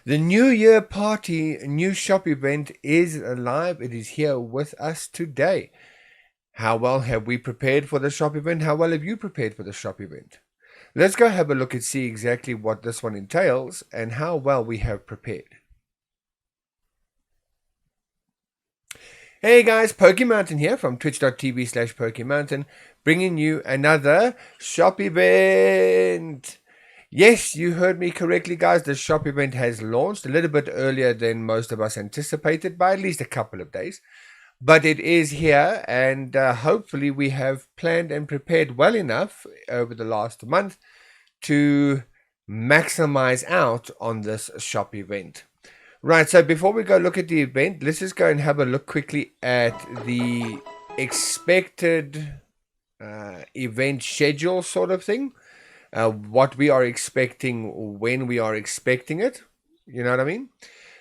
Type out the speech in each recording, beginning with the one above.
The New Year party, new shop event is alive. It is here with us today. How well have we prepared for the shop event? How well have you prepared for the shop event? Let's go have a look and see exactly what this one entails and how well we have prepared. Hey guys, Pokemountain here from twitch.tv/Pokemountain, bringing you another shop event. Yes, you heard me correctly, guys. The shop event has launched a little bit earlier than most of us anticipated, by at least a couple of days. But it is here, and hopefully we have planned and prepared well enough over the last month to maximize out on this shop event. Right, so before we go look at the event, let's just go and have a look quickly at the expected event schedule sort of thing. What we are expecting, when we are expecting it. You know what I mean?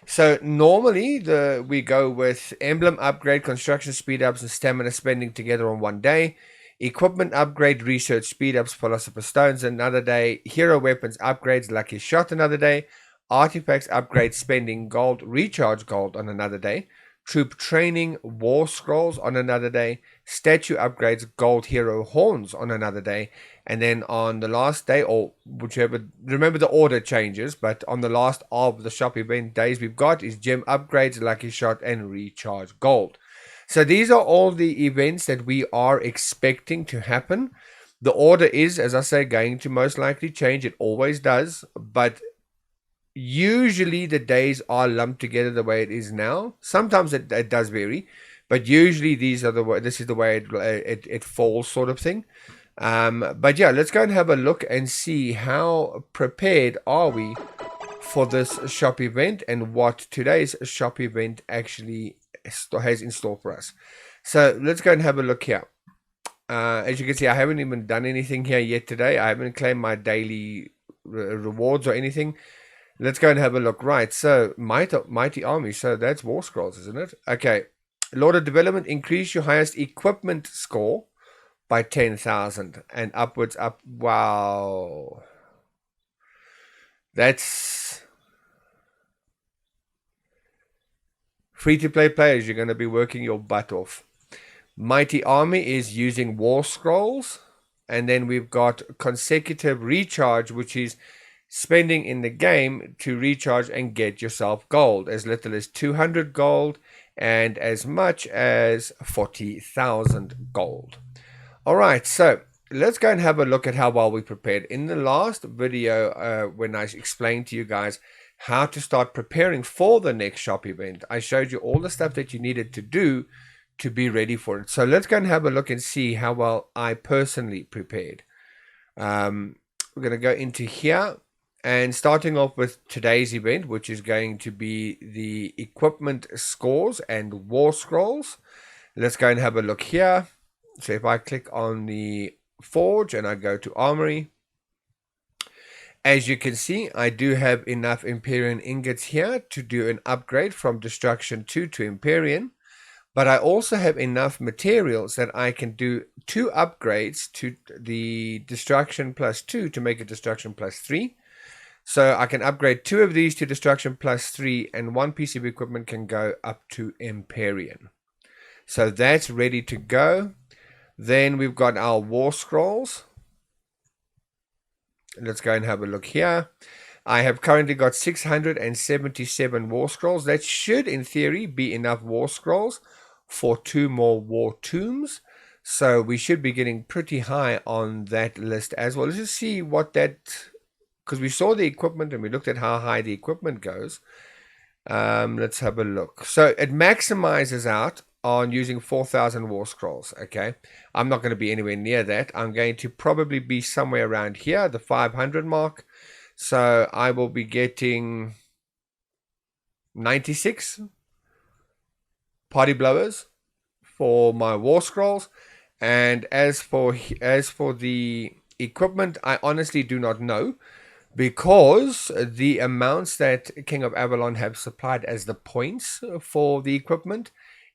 So normally we go with emblem upgrade, construction speed ups, and stamina spending together on one day. Equipment upgrade, research speed ups, Philosopher's Stones another day. Hero weapons upgrades, lucky shot another day. Artifacts upgrade, spending gold, recharge gold on another day. Troop training, war scrolls on another day. Statue upgrades, gold hero horns on another day. And then on the last day, or whichever, remember the order changes, but on the last of the shop event days we've got is gem upgrades, lucky shot, and recharge gold. So these are all the events that we are expecting to happen. The order is, as I say, going to most likely change. It always does, but usually the days are lumped together the way it is now. Sometimes it does vary, but usually this is the way it falls, sort of thing. But yeah, let's go and have a look and see how prepared are we for this shop event and what today's shop event actually has in store for us. So let's go and have a look here. As you can see, I haven't even done anything here yet today. I haven't claimed my daily rewards or anything. Let's go and have a look. Right, so Mighty Army. So that's War Scrolls, isn't it? Okay. Lord of Development, increase your highest equipment score by 10,000 and upwards up. Wow. That's free-to-play players. You're going to be working your butt off. Mighty Army is using War Scrolls. And then we've got consecutive recharge, which is spending in the game to recharge and get yourself gold, as little as 200 gold and as much as 40,000 gold. All right, so let's go and have a look at how well we prepared. In the last video, when I explained to you guys how to start preparing for the next shop event, I showed you all the stuff that you needed to do to be ready for it. So let's go and have a look and see how well I personally prepared. We're going to go into here. And starting off with today's event, which is going to be the equipment scores and war scrolls. Let's go and have a look here. So if I click on the forge and I go to armory, as you can see, I do have enough Empyrean ingots here to do an upgrade from Destruction 2 to Empyrean. But I also have enough materials that I can do 2 upgrades to the Destruction +2 to make it Destruction +3. So I can upgrade 2 of these to Destruction +3, and 1 piece of equipment can go up to Empyrean. So that's ready to go. Then we've got our War Scrolls. Let's go and have a look here. I have currently got 677 War Scrolls. That should, in theory, be enough War Scrolls for 2 more War Tombs. So we should be getting pretty high on that list as well. Let's just see what that... because we saw the equipment and we looked at how high the equipment goes. Let's have a look. So it maximizes out on using 4,000 War Scrolls. Okay, I'm not going to be anywhere near that. I'm going to probably be somewhere around here, the 500 mark. So I will be getting 96 party blowers for my War Scrolls. And as for the equipment, I honestly do not know, because the amounts that King of Avalon have supplied as the points for the equipment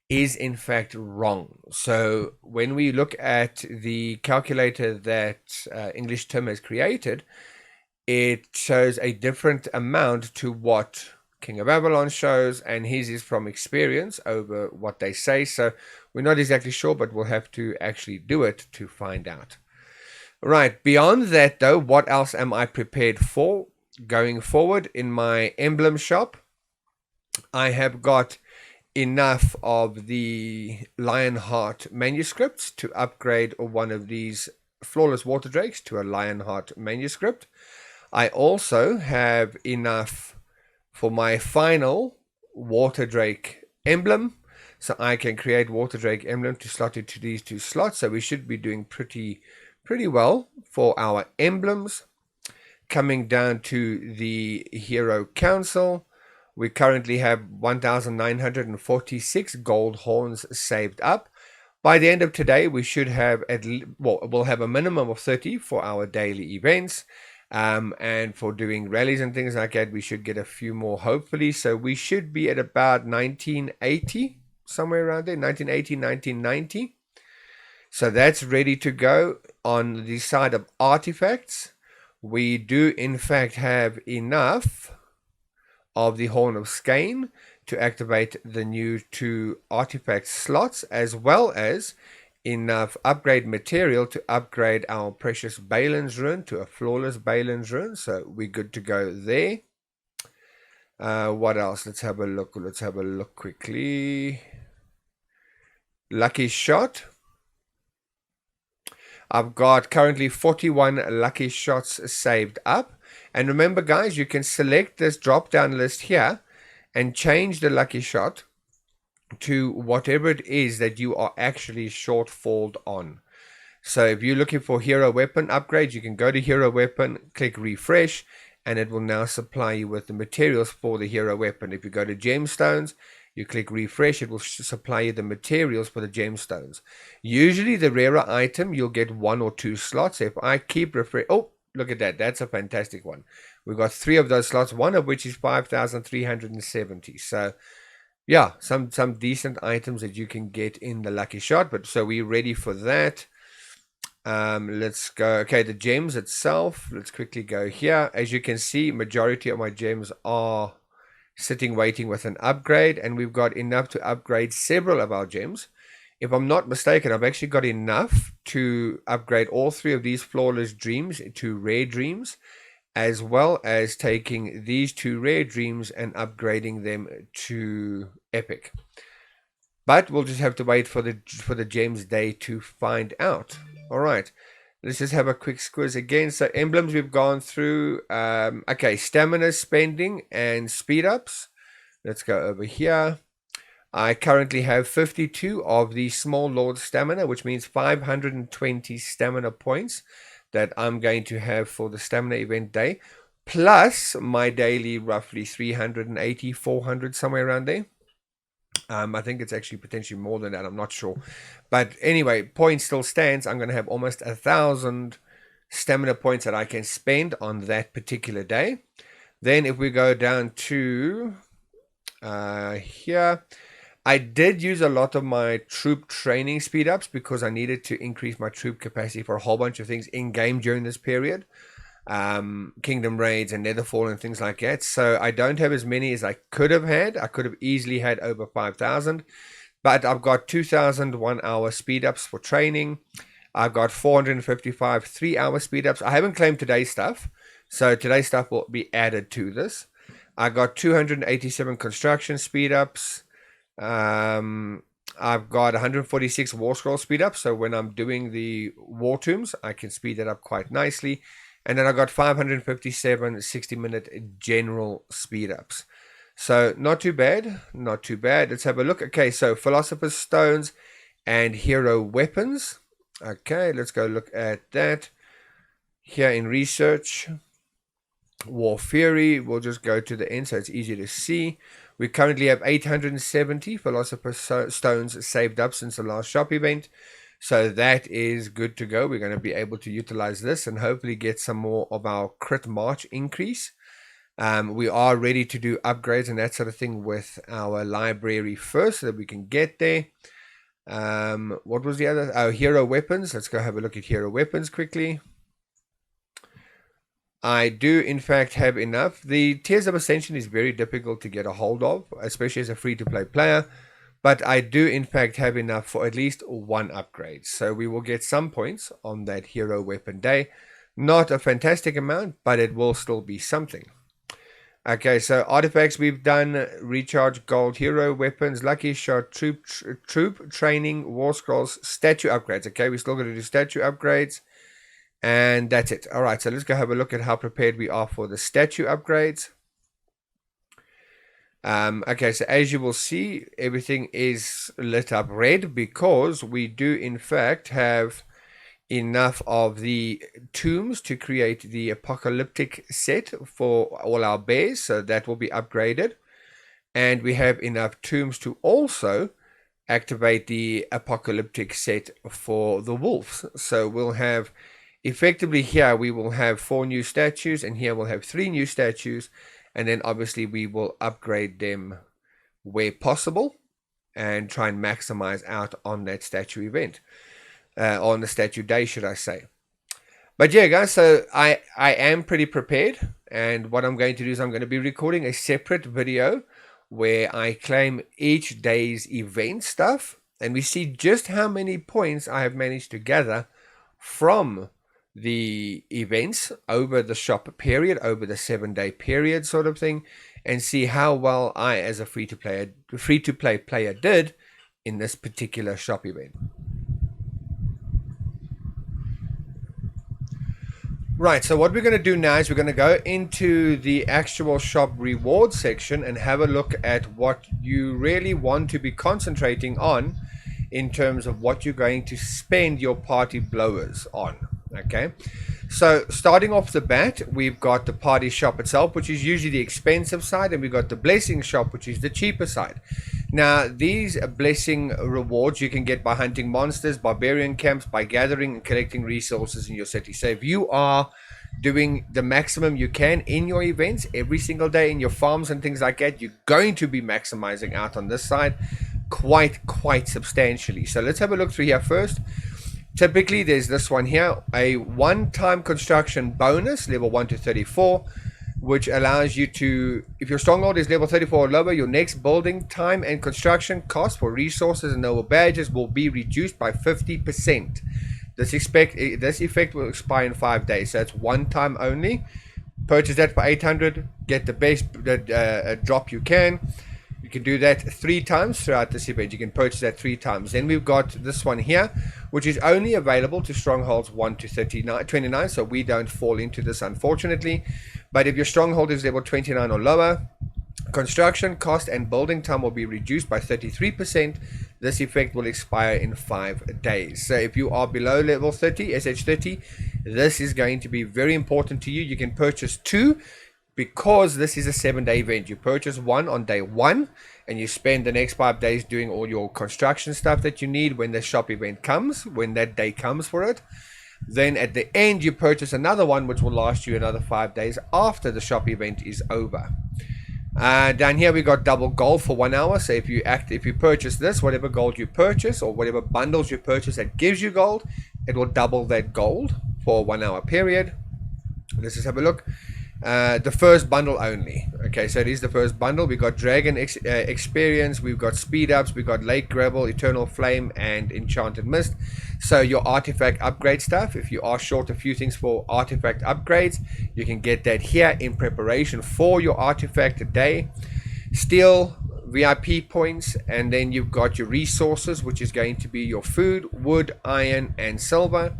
is in fact wrong. So when we look at the calculator that English Tim has created, it shows a different amount to what King of Babylon shows, and his is from experience over what they say. So we're not exactly sure, but we'll have to actually do it to find out. Right, beyond that though, what else am I prepared for going forward in my Emblem Shop? I have got enough of the Lionheart manuscripts to upgrade one of these Flawless Water Drakes to a Lionheart manuscript. I also have enough for my final Water Drake emblem, so I can create Water Drake emblem to slot into these two slots. So we should be doing pretty well for our emblems. Coming down to the Hero Council, we currently have 1,946 gold horns saved up. By the end of today, we should have we'll have a minimum of 30 for our daily events. And for doing rallies and things like that, we should get a few more, hopefully. So we should be at about 1980, somewhere around there, 1980, 1990. So that's ready to go. On the side of artifacts, we do in fact have enough of the Horn of Skane to activate the new 2 artifact slots, as well as enough upgrade material to upgrade our precious Balin's rune to a flawless Balin's rune. So we're good to go there. What else? Let's have a look. Let's have a look quickly. Lucky shot. I've got currently 41 lucky shots saved up. And remember, guys, you can select this drop down list here and change the lucky shot to whatever it is that you are actually shortfalled on. So if you're looking for hero weapon upgrades, you can go to hero weapon, click refresh, and it will now supply you with the materials for the hero weapon. If you go to gemstones, you click refresh, it will supply you the materials for the gemstones. Usually the rarer item, you'll get 1 or 2 slots. If I keep refresh, oh, look at that. That's a fantastic one. We've got 3 of those slots, one of which is 5,370. So yeah, some decent items that you can get in the lucky shot. But so we're ready for that. Let's go. Okay, the gems itself, let's quickly go here. As you can see, majority of my gems are sitting waiting with an upgrade, and we've got enough to upgrade several of our gems. If I'm not mistaken, I've actually got enough to upgrade all 3 of these flawless dreams to rare dreams, as well as taking these 2 rare dreams and upgrading them to epic. But we'll just have to wait for the gems day to find out. All right, let's just have a quick squiz again. So emblems we've gone through. Okay, stamina spending and speed ups. Let's go over here. I currently have 52 of the small lord stamina, which means 520 stamina points that I'm going to have for the stamina event day, plus my daily roughly 380, 400, somewhere around there. I think it's actually potentially more than that. I'm not sure. But anyway, point still stands. I'm going to have almost 1,000 stamina points that I can spend on that particular day. Then if we go down to here, I did use a lot of my troop training speed ups because I needed to increase my troop capacity for a whole bunch of things in game during this period. Kingdom raids and Netherfall and things like that. So I don't have as many as I could have had. I could have easily had over 5,000, but I've got 2,000 1-hour speed ups for training. I've got 455 3-hour speed ups. I haven't claimed today's stuff, so today's stuff will be added to this. I got 287 construction speed ups. I've got 146 war scroll speed ups, so when I'm doing the war tombs, I can speed that up quite nicely. And then I got 557 60-minute general speed ups. So not too bad, not too bad. Let's have a look. Okay, so Philosophers Stones and Hero Weapons. Okay, let's go look at that. Here in research, War Fury, we'll just go to the end so it's easy to see. We currently have 870 Philosopher's Stones saved up since the last shop event. So that is good to go. We're going to be able to utilize this and hopefully get some more of our crit march increase. We are ready to do upgrades and that sort of thing with our library first so that we can get there. What was the other? Oh, hero weapons. Let's go have a look at hero weapons quickly. I do in fact have enough. The Tears of Ascension is very difficult to get a hold of, especially as a free-to-play player, but I do in fact have enough for at least one upgrade. So we will get some points on that hero weapon day. Not a fantastic amount, but it will still be something. Okay, so artifacts we've done: recharge gold, hero weapons, lucky shot, troop training, war scrolls, statue upgrades. Okay, we're still going to do statue upgrades, and that's it. All right, so let's go have a look at how prepared we are for the statue upgrades. Okay, so as you will see, everything is lit up red because we do in fact have enough of the tombs to create the apocalyptic set for all our bears, so that will be upgraded. And we have enough tombs to also activate the apocalyptic set for the wolves. So we'll have, effectively here we will have 4 new statues, and here we'll have 3 new statues, and then obviously we will upgrade them where possible and try and maximize out on that statue event. On the statue day, should I say. But yeah, guys, so I am pretty prepared, and what I'm going to do is I'm going to be recording a separate video where I claim each day's event stuff, and we see just how many points I have managed to gather from the events over the shop period, over the 7-day period sort of thing, and see how well I as a free-to-play player did in this particular shop event. Right, so what we're going to do now is we're going to go into the actual shop reward section and have a look at what you really want to be concentrating on in terms of what you're going to spend your party blowers on. Okay, so starting off the bat, we've got the party shop itself, which is usually the expensive side, and we've got the blessing shop, which is the cheaper side. Now, these blessing rewards you can get by hunting monsters, barbarian camps, by gathering and collecting resources in your city. So if you are doing the maximum you can in your events every single day in your farms and things like that, you're going to be maximizing out on this side quite substantially. So let's have a look through here first. Typically, there's this one here, a one-time construction bonus, level 1 to 34, which allows you to, if your stronghold is level 34 or lower, your next building time and construction cost for resources and noble badges will be reduced by 50%. This effect will expire in 5 days, so it's one time only. Purchase that for 800, get the best drop you can. You can do that 3 times throughout this event. You can purchase that 3 times. Then we've got this one here, which is only available to strongholds 1 to 29, so we don't fall into this, unfortunately. But if your stronghold is level 29 or lower, construction cost and building time will be reduced by 33%. This effect will expire in 5 days. So if you are below level 30, SH30, this is going to be very important to you. You can purchase 2, because this is a 7-day event. You purchase 1 on day 1, and you spend the next 5 days doing all your construction stuff that you need when the shop event comes, when that day comes for it. Then at the end, you purchase another one, which will last you another 5 days after the shop event is over. Down here we got double gold for 1 hour. So if you purchase this, whatever gold you purchase or whatever bundles you purchase that gives you gold, it will double that gold for a 1 hour period. Let's just have a look. The first bundle only. Okay, so it is the first bundle. We've got Dragon Experience, we've got Speed Ups, we've got Lake Gravel, Eternal Flame, and Enchanted Mist. So your artifact upgrade stuff, if you are short a few things for artifact upgrades, you can get that here in preparation for your artifact day. Steel, VIP points, and then you've got your resources, which is going to be your food, wood, iron, and silver.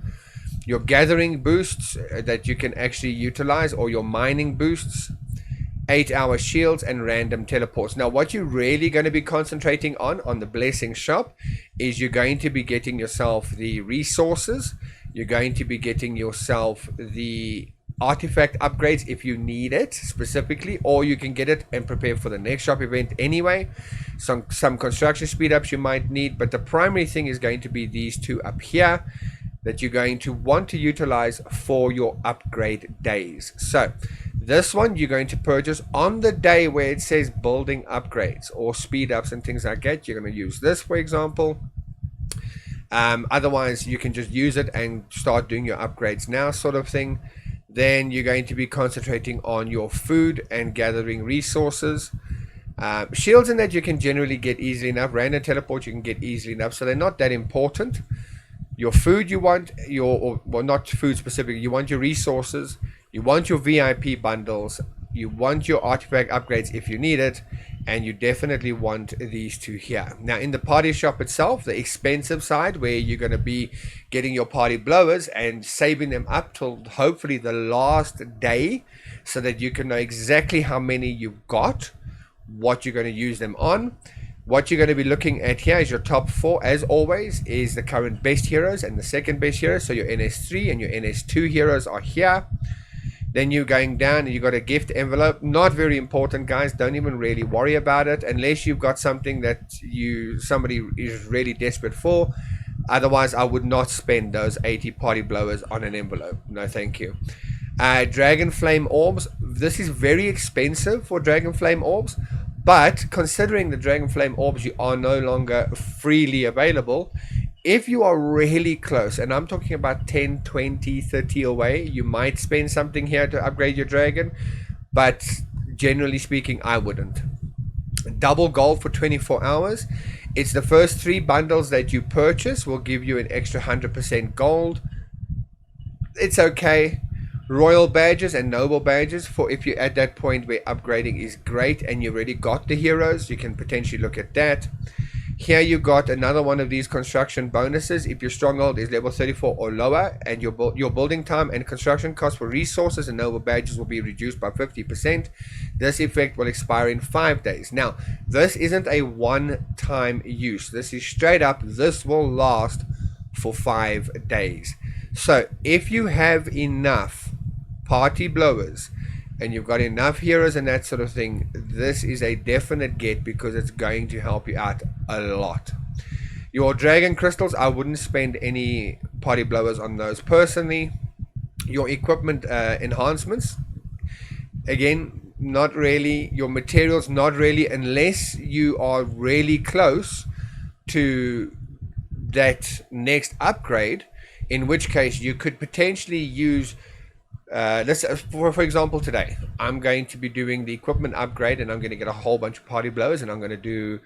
Your gathering boosts that you can actually utilize, or your mining boosts, 8-hour shields, and random teleports. Now what you're really going to be concentrating on the blessing shop, is you're going to be getting yourself the resources, you're going to be getting yourself the artifact upgrades if you need it specifically, or you can get it and prepare for the next shop event anyway. Some construction speed ups you might need, but the primary thing is going to be these 2 up here that you're going to want to utilize for your upgrade days. So this one you're going to purchase on the day where it says building upgrades or speed ups and things like that. You're going to use this, for example. Otherwise you can just use it and start doing your upgrades now, sort of thing. then you're going to be concentrating on your food and gathering resources. Shields and that you can generally get easily enough. Random teleport you can get easily enough, so they're not that important. Your food you want, well, not food specifically, you want your resources, you want your VIP bundles, you want your artifact upgrades if you need it, and you definitely want these two here. Now in the party shop itself, the expensive side where you're going to be getting your party blowers and saving them up till hopefully the last day so that you can know exactly how many you've got, what you're going to use them on. What you're going to be looking at here is your top 4, as always, is the current best heroes and the second best heroes. So your NS3 and your NS2 heroes are here. Then you're going down and you got a gift envelope. Not very important, guys. Don't even really worry about it unless you've got something that somebody is really desperate for. Otherwise, I would not spend those 80 party blowers on an envelope. No, thank you. Dragon Flame Orbs. This is very expensive for Dragon Flame Orbs. But considering the Dragon Flame Orbs are no longer freely available, if you are really close, and I'm talking about 10, 20, 30 away, you might spend something here to upgrade your dragon. But generally speaking, I wouldn't. Double gold for 24 hours. It's the first 3 bundles that you purchase will give you an extra 100% gold. It's okay. Royal badges and noble badges for if you're at that point where upgrading is great and you already got the heroes, you can potentially look at that. Here you got another one of these construction bonuses. If your stronghold is level 34 or lower and your building time and construction cost for resources and noble badges will be reduced by 50%, this effect will expire in 5 days. Now, this isn't a one-time use. This is straight up, this will last for 5 days. So if you have enough party blowers and you've got enough heroes and that sort of thing, this is a definite get because it's going to help you out a lot. Your dragon crystals, I wouldn't spend any party blowers on those personally. Your equipment enhancements, again, not really. Your materials, not really, unless you are really close to that next upgrade, in which case you could potentially use for example, today I'm going to be doing the equipment upgrade and I'm going to get a whole bunch of party blowers, and I'm going to do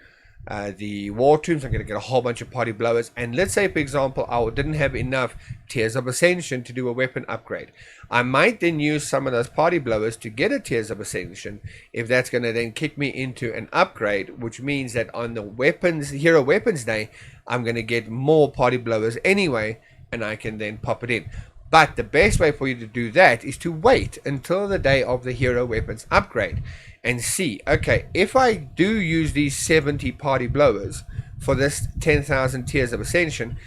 the war tombs. I'm going to get a whole bunch of party blowers, and let's say for example I didn't have enough Tears of Ascension to do a weapon upgrade. I might then use some of those party blowers to get a Tears of Ascension, if that's going to then kick me into an upgrade, which means that on the hero weapons day I'm going to get more party blowers anyway, and I can then pop it in. But the best way for you to do that is to wait until the day of the hero weapons upgrade and see, okay, if I do use these 70 party blowers for this 10,000 Tears of Ascension,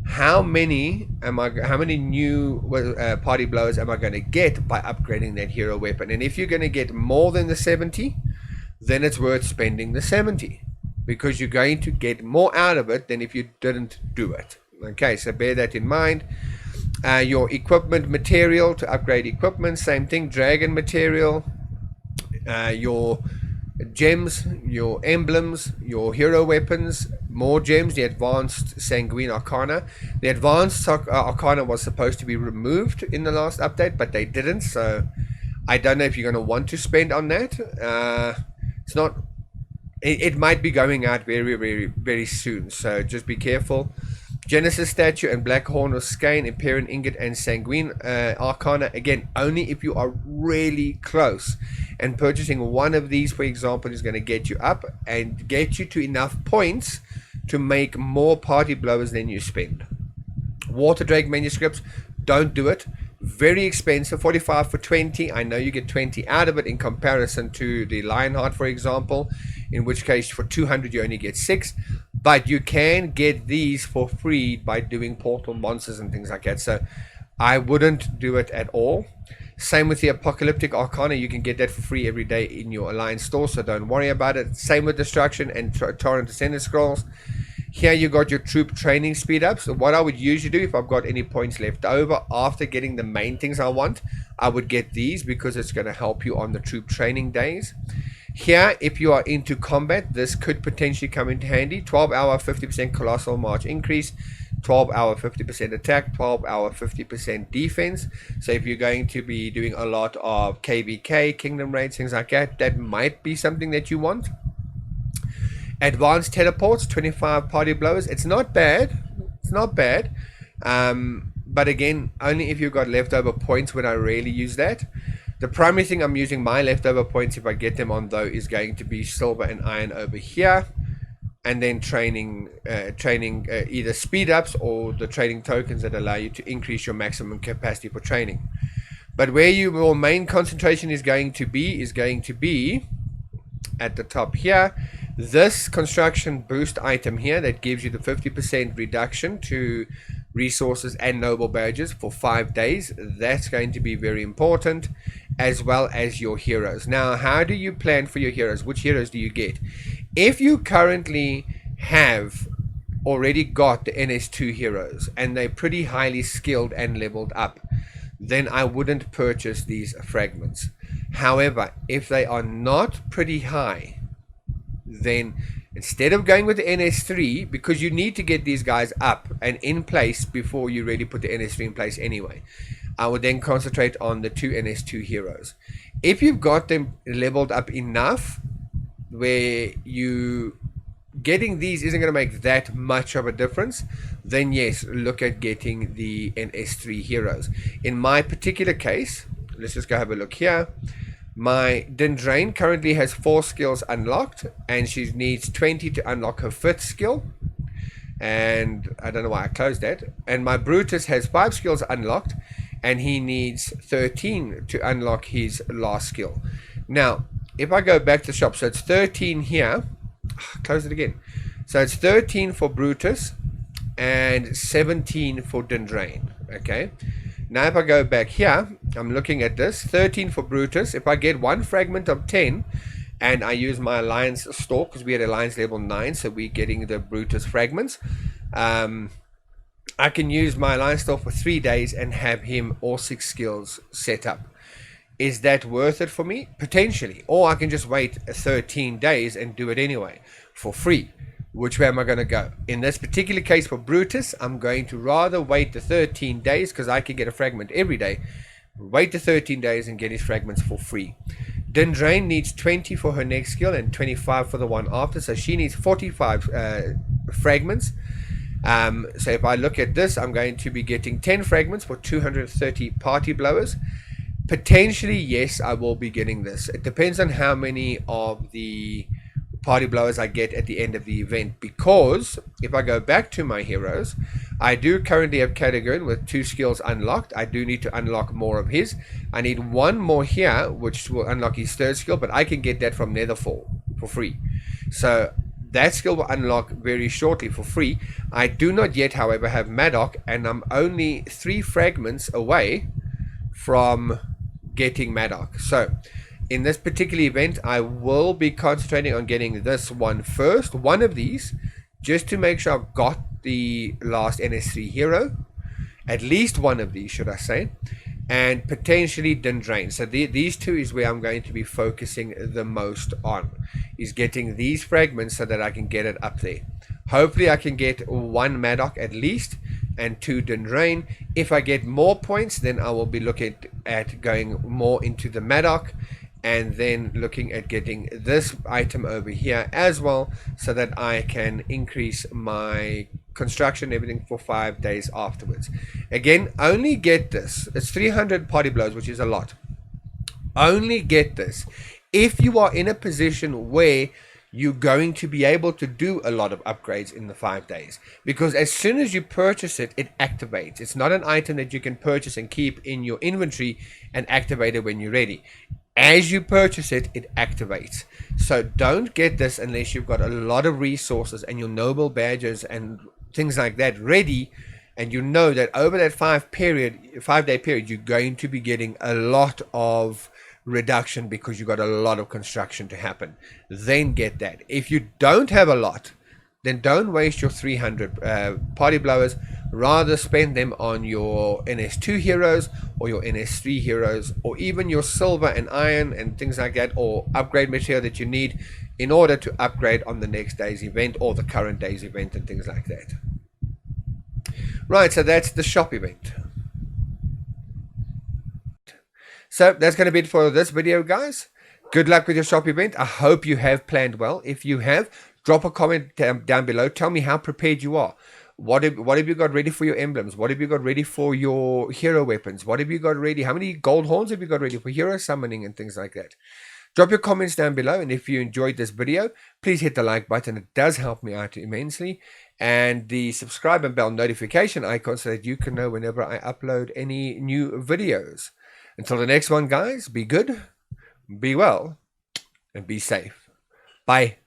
how many new party blowers am I going to get by upgrading that hero weapon? And if you're going to get more than the 70, then it's worth spending the 70 because you're going to get more out of it than if you didn't do it. Okay, so bear that in mind. Your equipment material to upgrade equipment, same thing. Dragon material, your gems, your emblems, your hero weapons, more gems, the advanced sanguine arcana. The advanced arcana was supposed to be removed in the last update, but they didn't, so I don't know if you're going to want to spend on that. It's not, it might be going out very, very, very soon, so just be careful. Genesis statue and Black Horn of Skein, Empyrean ingot and Sanguine Arcana. Again, only if you are really close. And purchasing one of these, for example, is going to get you up and get you to enough points to make more party blowers than you spend. Water Drake manuscripts, don't do it. Very expensive, 45 for 20. I know you get 20 out of it in comparison to the Lionheart, for example, in which case for 200 you only get 6. But you can get these for free by doing portal monsters and things like that. So I wouldn't do it at all. Same with the Apocalyptic Arcana. You can get that for free every day in your Alliance store, so don't worry about it. Same with Destruction and Torrent Ascendant Scrolls. Here you got your troop training speed ups. So what I would usually do if I've got any points left over after getting the main things I want, I would get these because it's going to help you on the troop training days. Here, if you are into combat, this could potentially come into handy. 12-hour 50% Colossal March increase, 12 hour 50% attack, 12 hour 50% defense. So if you're going to be doing a lot of KVK, Kingdom Raids, things like that, that might be something that you want. Advanced teleports, 25 party blowers. It's not bad. It's not bad. But again, only if you've got leftover points would I really use that. The primary thing I'm using my leftover points, if I get them on though, is going to be silver and iron over here. And then training either speed ups or the training tokens that allow you to increase your maximum capacity for training. But where your main concentration is going to be at the top here. This construction boost item here that gives you the 50% reduction to resources and noble badges for 5 days. That's going to be very important, as well as your heroes. Now, how do you plan for your heroes? Which heroes do you get? If you currently have already got the NS2 heroes and they're pretty highly skilled and leveled up, then I wouldn't purchase these fragments. However, if they are not pretty high, then instead of going with the NS3, because you need to get these guys up and in place before you really put the NS3 in place anyway, I would then concentrate on the 2 NS2 heroes. If you've got them leveled up enough where you getting these isn't going to make that much of a difference, then yes, look at getting the NS3 heroes. In my particular case, let's just go have a look here. My Dindrain currently has 4 skills unlocked, and she needs 20 to unlock her 5th skill. And I don't know why I closed that. And my Brutus has 5 skills unlocked, and he needs 13 to unlock his last skill. Now, if I go back to the shop, so it's 13 here. Close it again. So it's 13 for Brutus and 17 for Dindrain. Okay. Now if I go back here, I'm looking at this, 13 for Brutus. If I get 1 fragment of 10 and I use my Alliance store, because we had Alliance level 9, so we're getting the Brutus fragments, I can use my Alliance store for 3 days and have him all 6 skills set up. Is that worth it for me? Potentially. Or I can just wait 13 days and do it anyway for free. Which way am I going to go? In this particular case for Brutus, I'm going to rather wait the 13 days, because I can get a fragment every day. Wait the 13 days and get his fragments for free. Dindrain needs 20 for her next skill and 25 for the one after, so she needs 45 fragments. So if I look at this, I'm going to be getting 10 fragments for 230 party blowers. Potentially, yes, I will be getting this. It depends on how many of the party blowers I get at the end of the event, because if I go back to my heroes, I do currently have Cadogan with 2 skills unlocked. I do need to unlock more of his. I need 1 more here, which will unlock his 3rd skill, but I can get that from Netherfall for free. So that skill will unlock very shortly for free. I do not yet, however, have Madoc, and I'm only 3 fragments away from getting Madoc. So in this particular event, I will be concentrating on getting this one first, one of these, just to make sure I've got the last NS3 hero, at least one of these, should I say, and potentially Dindrain. So these 2 is where I'm going to be focusing the most on, is getting these fragments so that I can get it up there. Hopefully I can get 1 Madoc at least and 2 Dindrain. If I get more points, then I will be looking at going more into the Madoc, and then looking at getting this item over here as well, so that I can increase my construction, everything for 5 days afterwards. Again, only get this. It's 300 party blows, which is a lot. Only get this if you are in a position where you're going to be able to do a lot of upgrades in the 5 days, because as soon as you purchase it, it activates. It's not an item that you can purchase and keep in your inventory and activate it when you're ready. As you purchase it, it activates. So don't get this unless you've got a lot of resources and your noble badges and things like that ready, and you know that over that 5 day period, you're going to be getting a lot of reduction because you've got a lot of construction to happen. Then get that. If you don't have a lot, then don't waste your 300 party blowers. Rather spend them on your NS2 heroes or your NS3 heroes, or even your silver and iron and things like that, or upgrade material that you need in order to upgrade on the next day's event or the current day's event and things like that. Right, so that's the shop event. So that's going to be it for this video, guys. Good luck with your shop event. I hope you have planned well. If you have, drop a comment down below. Tell me how prepared you are. What have you got ready for your emblems? What have you got ready for your hero weapons? What have you got ready? How many gold horns have you got ready for hero summoning and things like that? Drop your comments down below, and if you enjoyed this video, please hit the like button. It does help me out immensely. And the subscribe and bell notification icon so that you can know whenever I upload any new videos. Until the next one, guys, be good, be well, and be safe. Bye.